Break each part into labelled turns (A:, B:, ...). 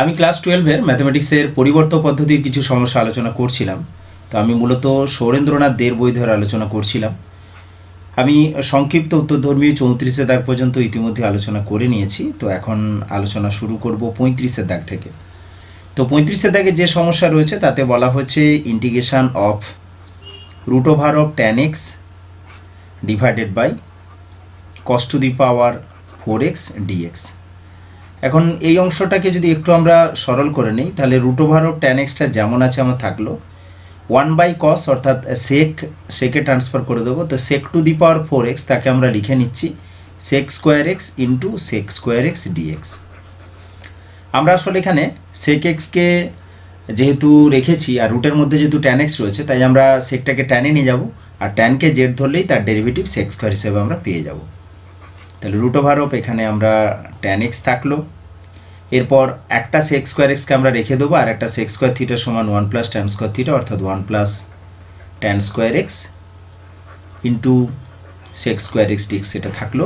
A: আমি ক্লাস 12-এর ম্যাথমেটিক্সের পরিবর্তক পদ্ধতির কিছু সমস্যা আলোচনা করছিলাম। তো আমি মূলত সৌরেন্দ্রনাথ দের বই ধরে আলোচনা করছিলাম। আমি সংক্ষিপ্ত উত্তরধর্মী 34-এর দাগ পর্যন্ত ইতিমধ্যে আলোচনা করে নিয়েছি। তো এখন আলোচনা শুরু করব 35-এর দাগ থেকে। তো 35-এর দাগে যে সমস্যা রয়েছে তাতে বলা হচ্ছে integration of root over of tan x divided by cos to the power 4x dx। এখন এই অংশটাকে যদি একটু আমরা সরল করে নিই তাহলে রুট ওভার অফ tan xটা যেমন আছে আমার থাকলো 1/cos অর্থাৎ সেকে ট্রান্সফার করে দেবো। তো sec two the power 4x তাকে আমরা লিখে নিচ্ছি sec square x into sec square x dx। আমরা আসলে এখানে sec xকে যেহেতু রেখেছি আর রুটের মধ্যে যেহেতু tan x রয়েছে তাই আমরা সেকটাকে ট্যানে নিয়ে যাব আর ট্যানকে জেড ধরলেই তার ডেরিভেটিভ sec স্কোয়ার হিসেবে আমরা পেয়ে যাব। তাহলে রুট ওভার অফ এখানে আমরা tan x থাকলো, এরপর একটা sec স্কোয়ার এক্সকে আমরা রেখে দেবো আর একটা sec স্কোয়ার থিটা সমান 1 প্লাস tan স্কোয়ার থিটা অর্থাৎ 1 plus tan square x into sec square x dx এটা থাকলো।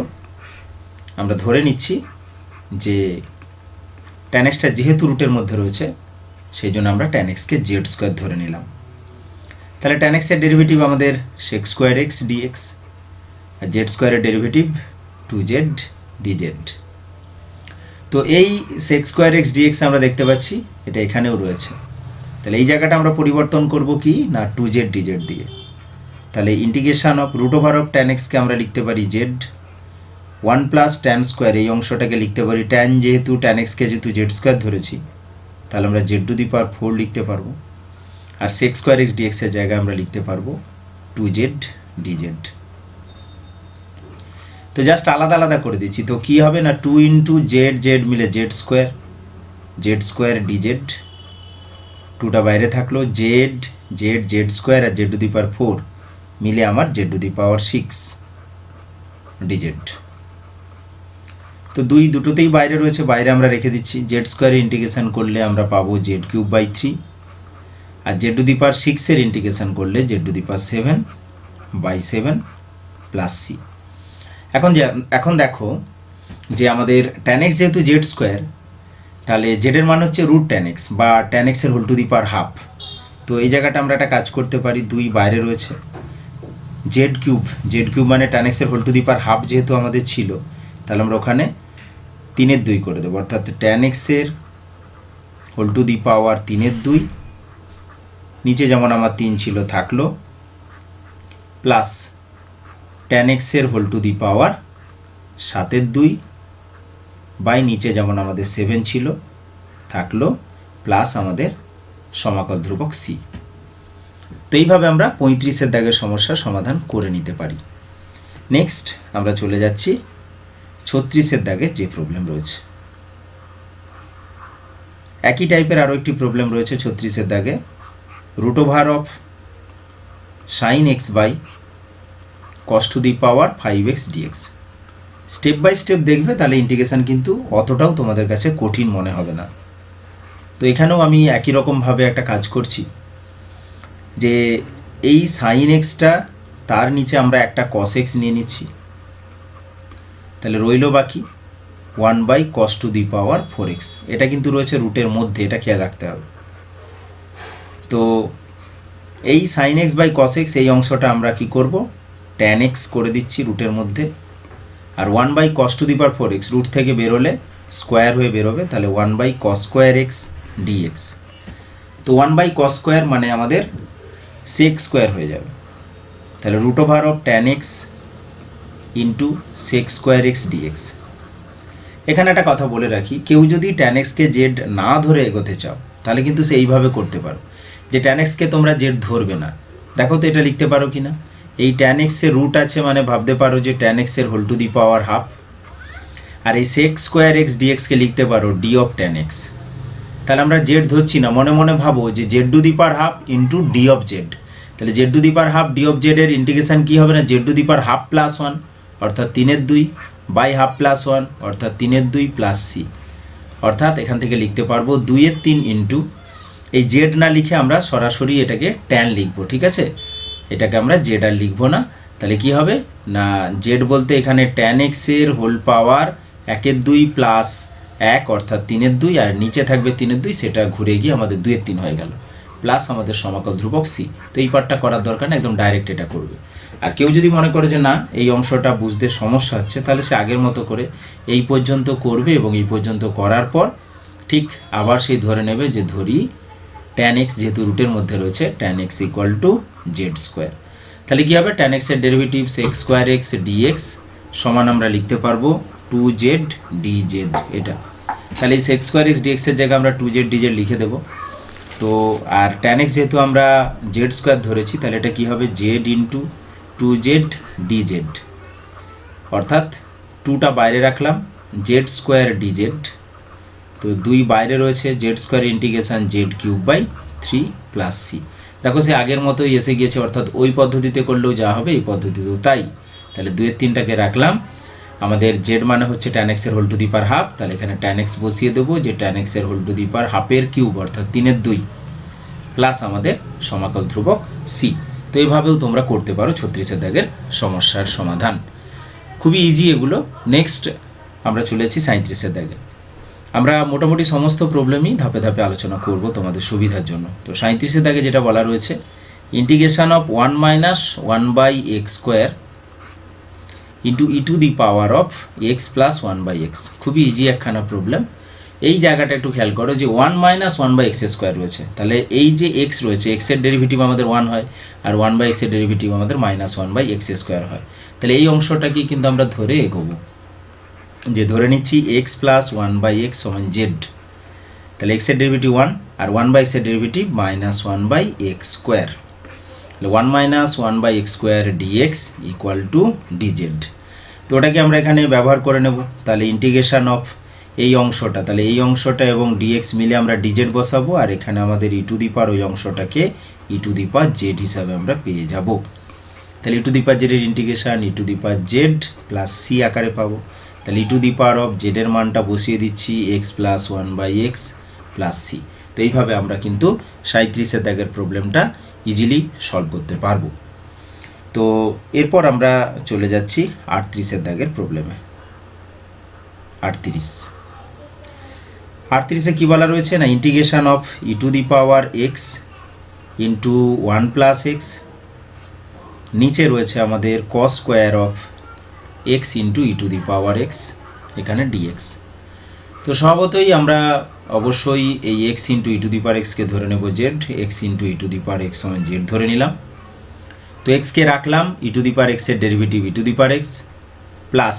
A: আমরা ধরে নিচ্ছি যে tan xটা যেহেতু রুটের মধ্যে রয়েছে সেই জন্য আমরা tan xকে জেড স্কোয়ার ধরে নিলাম। তাহলে tan x এর ডেরিভেটিভ আমাদের sec স্কোয়ার এক্স ডিএক্স আর জেড স্কোয়ারের ডেরিভেটিভ 2z dz। তো এই sec স্কোয়ার এক্স ডিএক্স আমরা দেখতে পাচ্ছি এটা এখানেও রয়েছে। তাহলে এই জায়গাটা আমরা পরিবর্তন করব কি না 2z dz দিয়ে। তাহলে integration of root over of tan x কে আমরা লিখতে পারি z 1 প্লাস tan স্কোয়ার এই অংশটাকে লিখতে পারি tan যেহেতু tan x কে যেহেতু z স্কোয়ার ধরেছি তাহলে আমরা z টু দি পাওয়ার 4 লিখতে পারবো আর sec স্কোয়ার এক্স ডিএক্স এর জায়গায় আমরা লিখতে পারবো 2z dz। তো জাস্ট আলাদা আলাদা করে দিচ্ছি। তো কি হবে না 2 ইন্টু জেড জেড মিলে জেড স্কোয়ার ডিজেড, 2টা বাইরে থাকলো জেড জেড জেড স্কোয়ার আর জেড টু দি পাওয়ার 4 মিলে আমার z to the power 6 d z. তো দুটোতেই বাইরে রয়েছে, বাইরে আমরা রেখে দিচ্ছি। জেড স্কোয়ারের ইন্টিগ্রেশন করলে আমরা পাবো জেড কিউব বাই 3 আর জেড টু দি পাওয়ার 6-এর ইন্টিগ্রেশন করলে z to the power 7/7 plus c. এখন দেখো যে আমাদের tan x যেহেতু জেড স্কোয়ার তাহলে জেডের মান হচ্ছে রুট tan x বা tan x এর whole to the power half. তো এই জায়গাটা আমরা একটা কাজ করতে পারি, 2 বাইরে রয়েছে, জেড কিউব মানে tan x এর whole to the power half যেহেতু আমাদের ছিল তাহলে আমরা ওখানে 3/2 করে দেবো অর্থাৎ tan x এর হোল টু দি পাওয়ার 3/2 নিচে যেমন আমার 3 ছিল থাকলো প্লাস tan x এর whole to the power 7/2 by নিচে যেমন আমাদের 7 ছিল থাকলো প্লাস আমাদের সমাকল ধ্রুবক c। তো এইভাবে আমরা 35-এর দাগের সমস্যার সমাধান করে নিতে পারি। নেক্সট আমরা চলে যাচ্ছি 36-এর দাগের যে প্রবলেম রয়েছে। একই টাইপের আরও একটি প্রবলেম রয়েছে 36-এর দাগে, root over of sin x by cos to the power 5x dx। Step by step দেখবে তাহলে ইন্টিগ্রেশন কিন্তু অতটাও তোমাদের কাছে কঠিন মনে হবে না। তো এখানেও আমি একই রকমভাবে একটা কাজ করছি যে এই sin xটা তার নিচে আমরা একটা cos x নিয়ে নিচ্ছি, তাহলে রইল বাকি 1/cos two the power 4x। এটা কিন্তু রয়েছে রুটের মধ্যে, এটা খেয়াল রাখতে হবে। তো এই sin x by cos x এই অংশটা আমরা কি করব tan x করে দিচ্ছি রুটের মধ্যে আর 1/cos two the power 4x root থেকে বেরোলে স্কোয়ার হয়ে বেরোবে, তাহলে 1/cos স্কোয়ার x dx। তো 1/cos স্কোয়ার মানে আমাদের sec স্কোয়ার হয়ে যাবে, তাহলে root over of tan x into sec square x dx। এখানে একটা কথা বলে রাখি, কেউ যদি tan x কে জেড না ধরে এগোতে চাও তাহলে কিন্তু সে এইভাবে করতে পারো যে tan x কে তোমরা জেড ধরবে না। দেখো তো এটা লিখতে পারো কিনা, এই tan x এর রুট আছে মানে ভাবতে পারো যে tan x এর whole to the power half আর এই sec স্কোয়ার x dx কে লিখতে পারো d অফ tan x। তাহলে আমরা জেড ধরছি না, মনে মনে ভাবো যে z to the power half into d of z. তাহলে z to the power half d of z এর ইন্টিগ্রেশন কি হবে না z to the power half plus 1 অর্থাৎ 3/2 বাই হাফ প্লাস 1 অর্থাৎ 3/2 প্লাস সি। অর্থাৎ এখান থেকে লিখতে পারবো 2/3 ইন্টু এই জেড না লিখে আমরা সরাসরি এটাকে ট্যান লিখবো, ঠিক আছে, এটাকে আমরা জেড আর লিখবো না। তাহলে কি হবে না জেড বলতে এখানে tan x এর হোল পাওয়ার 1/2 প্লাস 1 অর্থাৎ 3/2, আর নিচে থাকবে 3/2, সেটা ঘুরে গিয়ে আমাদের 2/3 হয়ে গেল, প্লাস আমাদের সমাকল ধ্রুবক সি। তো এই পার্টটা করার দরকার না, একদম ডাইরেক্ট এটা করবে। আর কেউ যদি মনে করে যে না এই অংশটা বুঝতে সমস্যা হচ্ছে, তাহলে সে আগের মতো করে এই পর্যন্ত করবে এবং এই পর্যন্ত করার পর ঠিক আবার সেই ধরে নেবে যে ধরি tan x যেহেতু রুটের মধ্যে রয়েছে, tan x equal to z square. তাহলে কী হবে, tan x এর derivatives x square x dx সমান আমরা লিখতে পারবো 2z dz এটা। তাহলে এই এক্স স্কোয়ার এক্স ডিএক্সের জায়গায় আমরা 2z dz লিখে দেবো। তো আর tan x যেহেতু আমরা জেড স্কোয়ার ধরেছি, তাহলে এটা কী হবে, জেড ইন্টু 2z dz, অর্থাৎ 2টা বাইরে রাখলাম, জেড স্কোয়ার dz, তো 2 বাইরে রয়েছে, z square integration z cube by 3 plus c. দেখো সে আগের মতোই এসে গিয়েছে, অর্থাৎ ওই পদ্ধতিতে করলেও যা হবে এই পদ্ধতিতেও তাই। তাহলে 2/3টাকে রাখলাম, আমাদের জেড মানে হচ্ছে tan x এর whole to the power half, তাহলে এখানে tan x বসিয়ে দেবো যে tan x এর হোল টু দি পাওয়ার হাফের কিউব অর্থাৎ 3/2 প্লাস আমাদের সমাকল ধ্রুবক সি। তো এইভাবেও তোমরা করতে পারো 36 দাগের সমস্যার সমাধান, খুবই ইজি এগুলো। নেক্সট আমরা চলে যাচ্ছি 37 দাগে। আমরা মোটামুটি সমস্ত প্রবলেমই ধাপে ধাপে আলোচনা করব তোমাদের সুবিধার জন্য। তো 37 দাগে যেটা বলা রয়েছে, integration of 1 minus 1/x square into e to the power of x plus 1/x, খুবই ইজি একখানা প্রবলেম। এই জায়গাটা একটু খেয়াল করো যে 1 মাইনাস 1/x স্কোয়ার রয়েছে, তাহলে এই যে x রয়েছে, x এর ডেরিভেটিভ আমাদের 1 হয়, আর 1/x এর ডেরিভেটিভ আমাদের মাইনাস 1/x স্কোয়ার হয়। তাহলে এই অংশটাকে কিন্তু আমরা ধরে এগোবো, যে ধরে নিচ্ছি x প্লাস 1/x সমান জেড, তাহলে x এর ডেরিভেটিভ 1 আর 1/x এর ডেরিভেটিভ মাইনাস 1/x স্কোয়ার, তাহলে 1 minus 1/x square dx equal to dz। তো ওটাকে আমরা এখানে ব্যবহার করে নেব, তাহলে ইন্টিগ্রেশন অফ এই অংশটা, তাহলে এই অংশটা এবং dx মিলে আমরা dz বসাবো, আর এখানে আমাদের ই টু দি পাওয়ার ওই অংশটাকে ই টু দি পাওয়ার জেড হিসাবে আমরা পেয়ে যাব। তাহলে ই টু দি পাওয়ার জেডের integration e to the power z plus c আকারে পাবো। তাহলে e to the power of জেডের মানটা বসিয়ে দিচ্ছি x plus 1/x plus c. তো এইভাবে আমরা কিন্তু 37 দাগের প্রবলেমটা ইজিলি সলভ করতে পারবো। তো এরপর আমরা চলে যাচ্ছি 38 দাগের প্রবলেমে। 38 কি বলা রয়েছে না, integration of e to the power x into 1 plus x, নিচে রয়েছে আমাদের cos square of x into e to the power x, এখানে ডিএক্স। তো স্বভাবতই আমরা অবশ্যই এই x into e to the power এক্সকে ধরে নেব z, x into e to the power x সমান জেড ধরে নিলাম। তো এক্সকে রাখলাম, ই টু দি পাওয়ার এক্সের derivative e to the power x plus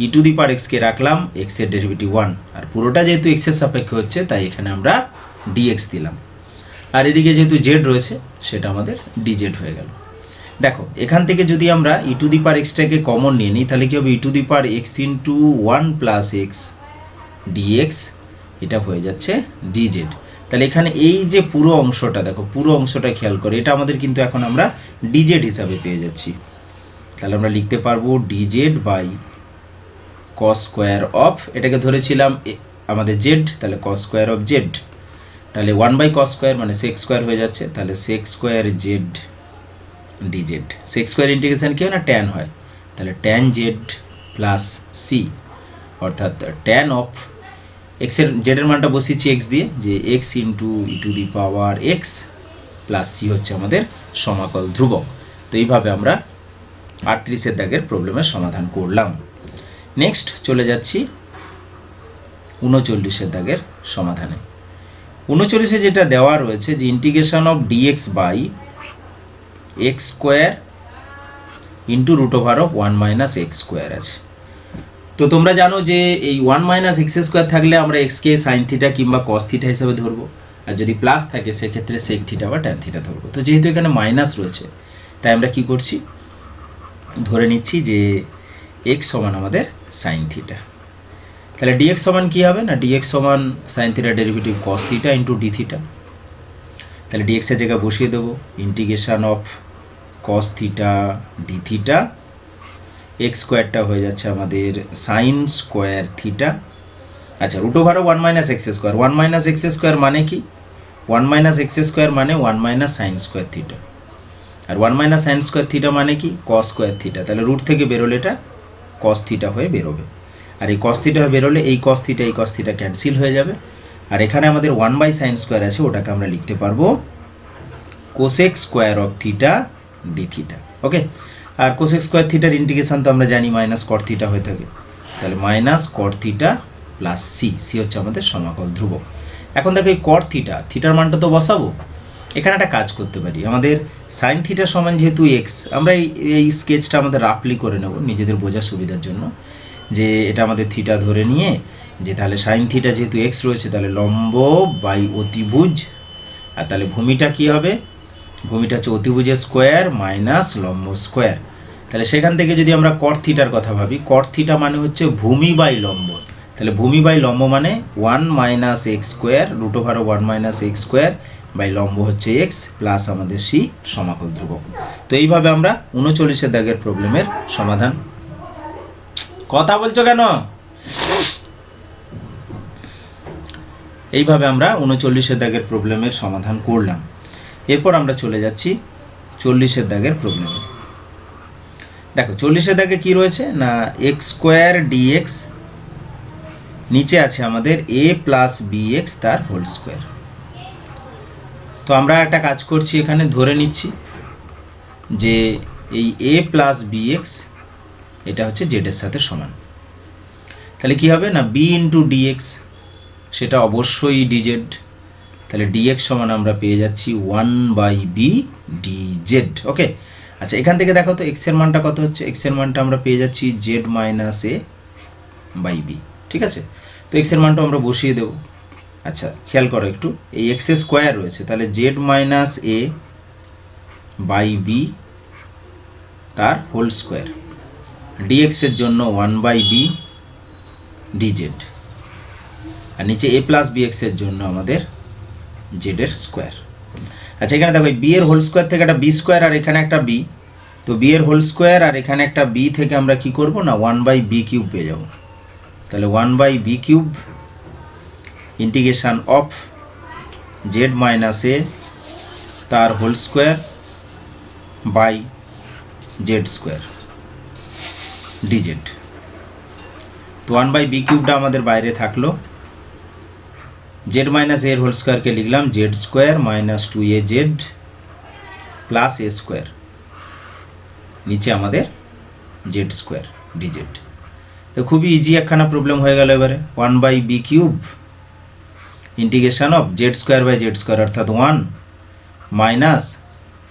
A: e to the power এক্সকে রাখলাম এক্সের ডেরিভেটিভ 1, আর পুরোটা যেহেতু এক্সের সাপেক্ষে হচ্ছে তাই এখানে আমরা ডিএক্স দিলাম, আর এদিকে যেহেতু জেড রয়েছে সেটা আমাদের ডিজেড হয়ে গেল। দেখো এখান থেকে যদি আমরা ই টু দি পাওয়ার এক্সটাকে কমন নিয়ে নিই, তাহলে কী হবে, e to the power x into 1 plus x dx, এটা হয়ে যাচ্ছে ডিজেড। তাহলে এখানে এই যে পুরো অংশটা দেখো, পুরো অংশটা খেয়াল করে, এটা আমাদের কিন্তু এখন আমরা ডিজেড হিসাবে পেয়ে যাচ্ছি। তাহলে আমরা লিখতে পারবো dz by cos square of, এটাকে ধরেছিলাম আমাদের জেড, তাহলে কস স্কোয়ার অফ জেড, তাহলে 1/cos স্কোয়ার মানে সেক্স স্কোয়ার হয়ে যাচ্ছে, তাহলে sec square z dz. Sec square integration কি হয় না, ট্যান হয়, তাহলে ট্যান জেড প্লাস সি, অর্থাৎ ট্যান অফ এক্সের জেডের মানটা বসিয়েছি এক্স দিয়ে, যে x into e to the power x plus c হচ্ছে আমাদের সমাকল ধ্রুবক। তো এইভাবে আমরা 38 দাগের প্রবলেমের সমাধান করলাম। নেক্সট চলে যাচ্ছি 39 দাগের সমাধানে। 39 যেটা দেওয়া রয়েছে যে integration of dx by x square into root over of 1 minus x square আছে। তো তোমরা জানো যে এই 1 মাইনাস এক্স স্কোয়ার থাকলে আমরা এক্সকে সাইন থিটা কিংবা কস থিটা হিসাবে ধরবো, আর যদি প্লাস থাকে সেক্ষেত্রে সেক থিটা বা ট্যান থিটা ধরবো। তো যেহেতু এখানে মাইনাস রয়েছে তাই আমরা কি করছি, ধরে নিচ্ছি যে এক্স সমান আমাদের সাইন থিটা। তাহলে ডিএক্স সমান কী হবে না, ডিএক্স সমান sine theta derivative cos theta into d theta. তাহলে ডিএক্সের জায়গায় বসিয়ে দেবো integration of cos theta d theta, x স্কোয়ারটা হয়ে যাচ্ছে আমাদের সাইন স্কোয়ার থিটা। আচ্ছা, root over 1 minus x square, 1 minus x square মানে কি, 1 মাইনাস এক্স স্কোয়ার মানে 1 মাইনাস সাইন স্কোয়ার থিটা, আর 1 মাইনাস সাইন স্কোয়ার থিটা মানে কি, কস স্কোয়ার থিটা। তাহলে রুট থেকে বেরোলে এটা কস থিটা হয়ে বেরোবে। আর এই cos থিটা বেরোলে এই cos থিটা ক্যান্সেল হয়ে যাবে। আর এখানে আমাদের 1/sin স্কোয়ার আছে, ওটাকে আমরা লিখতে পারবো cosec square of theta d theta. Okay, আর কোসেক স্কোয়ার থিটার ইন্টিগ্রেশন তো আমরা জানি মাইনাস কট থিটা হয়ে থাকে, তাহলে minus cot theta plus c হচ্ছে আমাদের সমাকল ধ্রুবক। এখন দেখো এই কট থিটার মানটা তো বসাবো। এখানে একটা কাজ করতে পারি, আমাদের সাইন থিটা সমান যেহেতু এক্স, আমরা এই স্কেচটা আমাদের রাফলি করে নেব নিজেদের বোঝার সুবিধার জন্য, যে এটা আমাদের থিটা ধরে নিয়ে যে তাহলে সাইন থিটা যেহেতু এক্স রয়েছে তাহলে লম্ব বাই অতিভুজ, আর তাহলে ভূমিটা কি হবে, ভূমিটা হচ্ছে অতিভুজের স্কোয়ার মাইনাস লম্ব স্কোয়ার। তাহলে সেখান থেকে যদি আমরা কট থিটার কথা ভাবি, কট থিটা মানে হচ্ছে ভূমি বাই লম্ব, তাহলে ভূমি বাই লম্ব মানে 1 minus x square root over 1 minus x square by লম্ব হচ্ছে এক্স প্লাস আমাদের সি সমাকল ধ্রুবক। তো এইভাবে আমরা 39 দাগের প্রবলেমের সমাধান। কথা বলছো কেন? এইভাবে আমরা 39 দাগের প্রবলেমের সমাধান করলাম। এরপর আমরা চলে যাচ্ছি 40 দাগের প্রবলেমে। দেখো 40 দাগে কি রয়েছে না, এক্স স্কোয়ার ডিএক্স, নিচে আছে আমাদের এ প্লাস বি এক্স তার হোল স্কোয়ার। তো আমরা একটা কাজ করছি, এখানে ধরে নিচ্ছি যে এই এ প্লাস বি এক্স এটা হচ্ছে জেডের সাথে সমান। তাহলে কি হবে না, বি ইন্টু ডিএক্স সেটা অবশ্যই ডিজেড, তাহলে ডিএক্স সমান আমরা পেয়ে যাচ্ছি 1/b ডিজেড। ওকে, আচ্ছা এখান থেকে দেখো তো এক্সের মানটা কত হচ্ছে, এক্সের মানটা আমরা পেয়ে যাচ্ছি z minus a by b. ঠিক আছে, তো এক্সের মানটা আমরা বসিয়ে দেবো। আচ্ছা খেয়াল করো একটু, এই এক্স স্কোয়ার রয়েছে, তাহলে z minus a by b তার হোল স্কোয়ার, ডিএক্সের জন্য 1/b ডিজেড, আর নিচে এ প্লাস বি এক্সের জন্য আমাদের জেডের স্কোয়ার। আচ্ছা এখানে দেখো বি এর হোল স্কোয়ার থেকে একটা বি স্কোয়ার আর এখানে একটা বি, তো বি এর হোল স্কোয়ার আর এখানে একটা বি থেকে আমরা কি করব না 1/b কিউব পেয়ে যাব। তাহলে 1/b cube integration of z minus a তার whole square by z square DZ. তো 1/b কিউবটা আমাদের বাইরে থাকলো, জেড মাইনাস এর হোল স্কোয়ারকে লিখলাম z square minus 2az plus a square, নিচে আমাদের জেড স্কোয়ার ডিজেড। তো খুবই ইজি একখানা প্রবলেম হয়ে গেল। এবারে 1/b cube integration of z square by z square অর্থাৎ 1 minus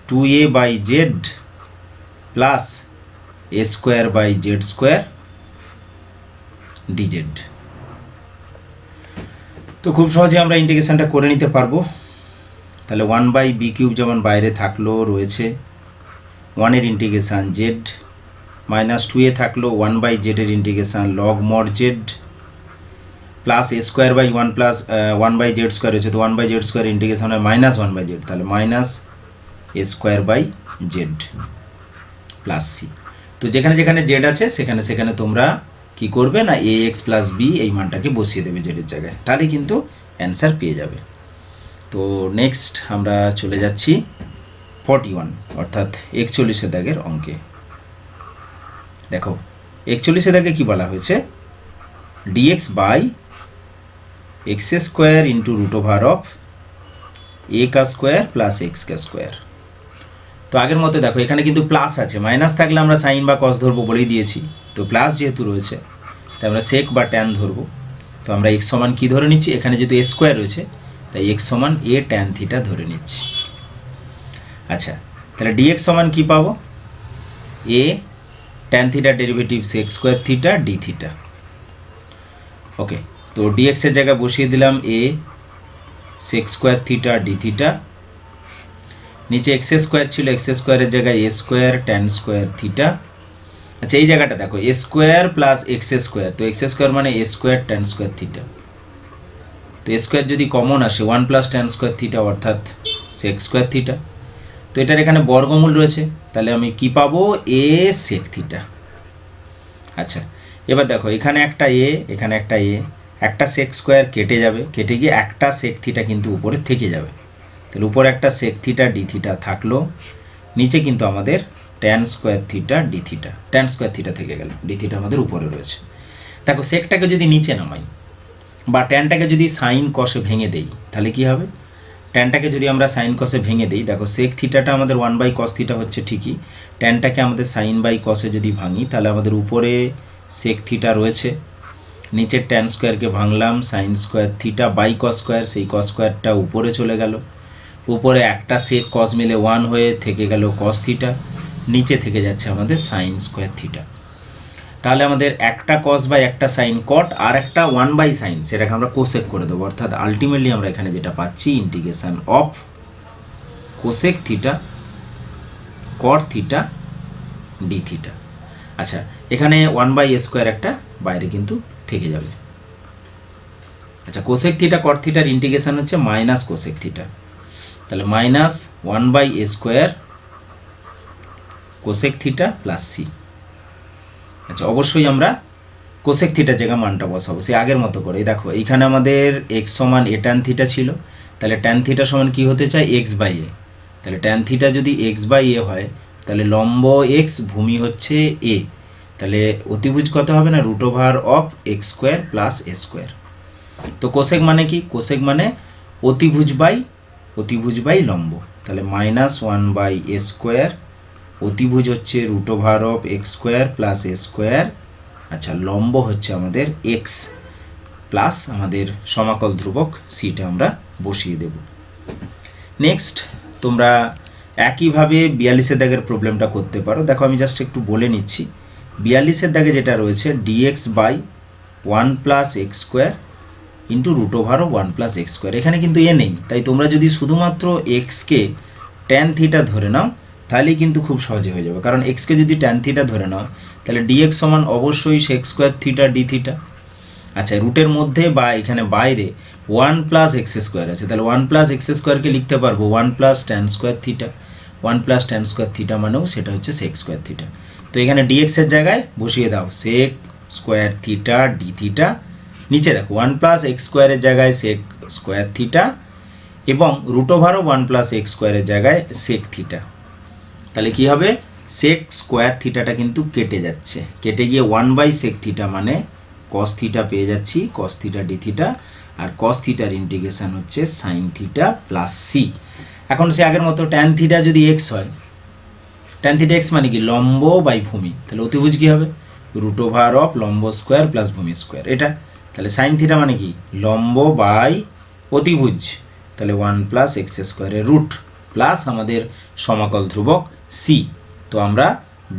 A: 2a by z plus a square by z square DZ. তো খুব সহজে আমরা ইন্টিগ্রেশনটা করে নিতে পারবো। তাহলে 1/b কিউব যেমন বাইরে থাকলো রয়েছে 1 এর ইন্টিগ্রেশান জেড, মাইনাস 2a থাকলো 1/z এর integration log mod z, plus a square by 1 plus 1/z square রয়েছে, তো 1/z স্কোয়ার ইন্টিগ্রেশন হয় মাইনাস 1/z, তাহলে minus a square by z plus c. তো যেখানে যেখানে জেড আছে সেখানে সেখানে তোমরা কি করবে না এ এক্স প্লাস বি এই মানটাকে বসিয়ে দেবে জেডের জায়গায়, তাহলে কিন্তু অ্যান্সার পেয়ে যাবে। তো নেক্সট আমরা চলে যাচ্ছি 41 অর্থাৎ 41 দাগের অঙ্কে। দেখো 41 দাগে কি বলা হয়েছে, d x by x square into root over of a কা স্কোয়ার প্লাস এক্স কা স্কোয়ার। তো আগের মতো দেখো এখানে কিন্তু প্লাস আছে, মাইনাস থাকলে আমরা সাইন বা কস ধরবো বলেই দিয়েছি, তো প্লাস যেহেতু রয়েছে তাই আমরা সেক বা ট্যান ধরবো। তো আমরা এক্স সমান কী ধরে নিচ্ছি, এখানে যেহেতু এ স্কোয়ার রয়েছে তাই এক্স সমান এ ট্যান থিটা ধরে নিচ্ছি। আচ্ছা তাহলে ডিএক্স সমান কী পাবো, a tan theta derivative sec square theta d theta. Okay, তো ডিএক্সের জায়গায় বসিয়ে দিলাম a sec square theta d theta, নিচে এক্স স্কোয়ার ছিল এক্স স্কোয়ারের জায়গায় a square tan square theta. আচ্ছা এই জায়গাটা দেখো a square plus x square, তো এক্স স্কোয়ার মানে a square tan square theta, তো এ স্কোয়ার যদি কমন আসে 1 প্লাস ট্যান স্কোয়ার থিটা অর্থাৎ সেক স্কোয়ার থিটা। তো এটার এখানে বর্গমূল রয়েছে, তাহলে আমি কি পাবো এ সেক থিটা। আচ্ছা এবার দেখো এখানে একটা এ এখানে একটা এ, একটা সেক স্কোয়ার কেটে যাবে, কেটে গিয়ে একটা সেক থিটা কিন্তু উপরে থেকে যাবে, তাহলে উপরে একটা সেক থিটা ডি থিটা থাকলো, নিচে কিন্তু আমাদের tan square theta d theta, tan square theta থেকে গেল, ডি থিটা আমাদের উপরে রয়েছে। দেখো সেকটাকে যদি নিচে নামাই বা ট্যানটাকে যদি সাইন কষে ভেঙে দেই তাহলে কি হবে, ট্যানটাকে যদি আমরা সাইন কষে ভেঙে দিই, দেখো সেক থিটাটা আমাদের 1/cos থিটা হচ্ছে ঠিকই, ট্যানটাকে আমাদের সাইন বাই কষে যদি ভাঙি তাহলে আমাদের উপরে সেক থিটা রয়েছে, নিচের ট্যান স্কোয়ারকে ভাঙলাম sine square theta by cos square, সেই কস স্কোয়ারটা উপরে চলে গেল, উপরে একটা সেক কস মিলে 1 হয়ে থেকে গেল কস থিটা, নিচে থেকে যাচ্ছে আমাদের সাইন স্কোয়ার থিটা। তাহলে আমাদের একটা কস বাই একটা সাইন কট আর একটা 1/sin সেটাকে আমরা কোসেক করে দেবো, অর্থাৎ আলটিমেটলি আমরা এখানে যেটা পাচ্ছি integration of cosec theta caught theta d theta. আচ্ছা এখানে 1/a² একটা বাইরে কিন্তু থেকে যাবে। আচ্ছা কোসেক থিটা কট থিটার ইন্টিগ্রেশন হচ্ছে মাইনাস কোসেক থিটা, তাহলে minus 1/a² cosec theta plus c. আচ্ছা অবশ্যই আমরা কোসেক থিটার জায়গা মানটা বসাবো সেই আগের মতো করে। দেখো এইখানে আমাদের x সমান a tan থিটা ছিল, তাহলে tan থিটা সমান কি হতে চায় x/a, তাহলে tan থিটা যদি x/a হয় তাহলে লম্ব x ভূমি হচ্ছে a, তাহলে অতিভুজ কত হবে না √(x² + a²। তো কোসেক মানে কি, কোসেক মানে অতিভুজ বাই লম্ব, তাহলে -1/a², অতিভুজ হচ্ছে √(x² + a², আচ্ছা লম্ব হচ্ছে আমাদের x প্লাস আমাদের সমাকল ধ্রুবক সিটা আমরা বসিয়ে দেব। নেক্সট তোমরা একইভাবে 42-এর দাগের প্রবলেমটা করতে পারো। দেখো আমি জাস্ট একটু বলে নিচ্ছি, 42-এর দাগে যেটা রয়েছে dx/1 + x² √(1 + x², এখানে কিন্তু এ নেই, তাই তোমরা যদি শুধুমাত্র এক্সকে ট্যান থিটা ধরে নাও তাহলেই কিন্তু খুব সহজে হয়ে যাবে, কারণ এক্সকে যদি ট্যান থিটা ধরে নাও তাহলে dx সমান অবশ্যই sec² থিটা ডি থিটা। আচ্ছা রুটের মধ্যে বা এখানে বাইরে 1 + x² আছে, তাহলে 1 + x² লিখতে পারবো 1 + tan² থিটা, 1 + tan² থিটা মানেও সেটা হচ্ছে sec² থিটা। তো এখানে dx এর জায়গায় বসিয়ে দাও sec² থিটা ডি থিটা, নিচে দেখো 1 + x² এর জায়গায় sec² থিটা এবং √(1 + x² এর জায়গায় sec থিটা। তাহলে কি হবে, sec² থিটাটা কিন্তু কেটে যাচ্ছে, কেটে গিয়ে 1/sec থিটা মানে cos থিটা পেয়ে যাচ্ছি, cos থিটা ডি থিটা, আর cos থিটার ইন্টিগ্রেশন হচ্ছে sin থিটা প্লাস সি। এখন সে আগের মতো tan থিটা যদি x হয়, tan থিটা x মানে কি লম্ব বাই ভূমি, তাহলে অতিভুজ কি হবে √(লম্ব² + ভূমি², এটা তাহলে sin থিটা মানে কি লম্ব বাই অতিভুজ, তাহলে 1 + x² এর রুট প্লাস আমাদের সমাকল ধ্রুবক সি। তো আমরা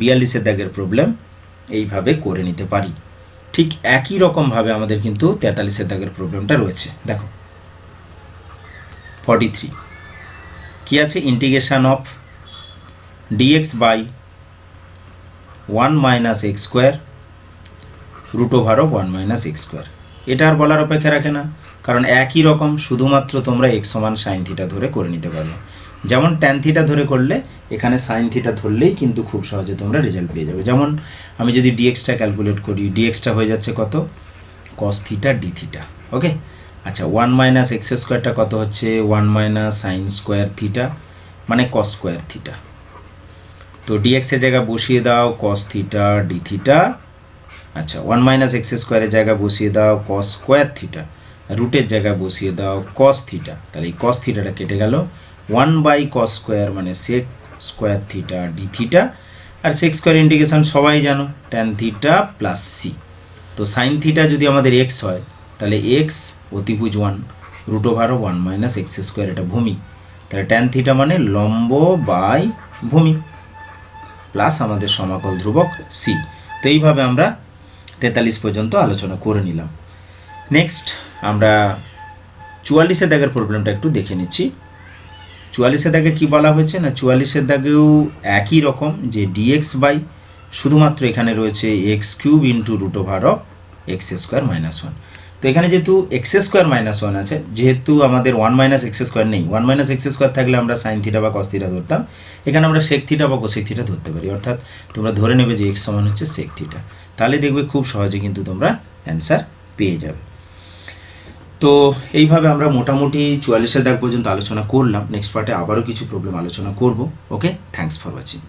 A: 42-এর দাগের প্রবলেম এইভাবে করে নিতে পারি। ঠিক একই রকমভাবে আমাদের কিন্তু 43-এর দাগের প্রবলেমটা রয়েছে। দেখো 43 কি আছে, integration of dx/1 - x² √(1 - x², এটা আর বলার অপেক্ষা রাখে না, কারণ একই রকম, শুধুমাত্র তোমরা x সমান sin থিটা ধরে করে নিতে পারবে। যেমন tan থিটা ধরে করলে এখানে sin থিটা ধরলেই কিন্তু খুব সহজে তোমরা রেজাল্ট পেয়ে যাবে। যেমন আমি যদি dx-টা ক্যালকুলেট করি, dx-টা হয়ে যাচ্ছে কত cos থিটা ডি থিটা, ওকে। আচ্ছা 1 - x²টা কত হচ্ছে 1 - sin² থিটা মানে cos² থিটা, তো dx এর জায়গায় বসিয়ে দাও cos থিটা ডি থিটা। আচ্ছা 1 - x² এর জায়গায় বসিয়ে দাও cos² থিটা, রুটের জায়গায় বসিয়ে দাও cos থিটা, তাহলে এই cos থিটাটা কেটে গেল, 1/cos² মানে sec² থিটা ডি থিটা, আর sec² ইন্টিগ্রেশন সবাই জানো tan থিটা প্লাস সি। তো sin থিটা যদি আমাদের x হয় তাহলে x অতিভুজ 1 √(1 - x², এটা ভূমি, তাহলে tan থিটা মানে লম্ব বাই ভূমি প্লাস আমাদের সমাকল ধ্রুবক সি। তো এইভাবে আমরা 43 পর্যন্ত আলোচনা করে নিলাম। নেক্সট আমরা 44-এর দাগের প্রবলেমটা একটু দেখে নিচ্ছি। 44-এর দাগে কি বলা হয়েছে না, 44-এর দাগেও একই রকম, যে dx/ শুধুমাত্র এখানে রয়েছে x³ √(x² - 1, তো এখানে যেহেতু x² - 1 আছে, যেহেতু আমাদের 1 - x² নেই, 1 - x² থাকলে আমরা sin থিটা বা cos থিটা ধরতাম, এখানে আমরা sec থিটা বা cosec থিটা ধরতে পারি, অর্থাৎ তোমরা ধরে নেবে যে x সমান হচ্ছে sec থিটা, তাহলে দেখবে খুব সহজে কিন্তু তোমরা অ্যান্সার পেয়ে যাবে। তো এইভাবে আমরা মোটামুটি 44-এর দাগ পর্যন্ত আলোচনা করলাম। নেক্সট পার্টে আবারও কিছু প্রবলেম আলোচনা করব। ওকে, থ্যাঙ্কস ফর ওয়াচিং।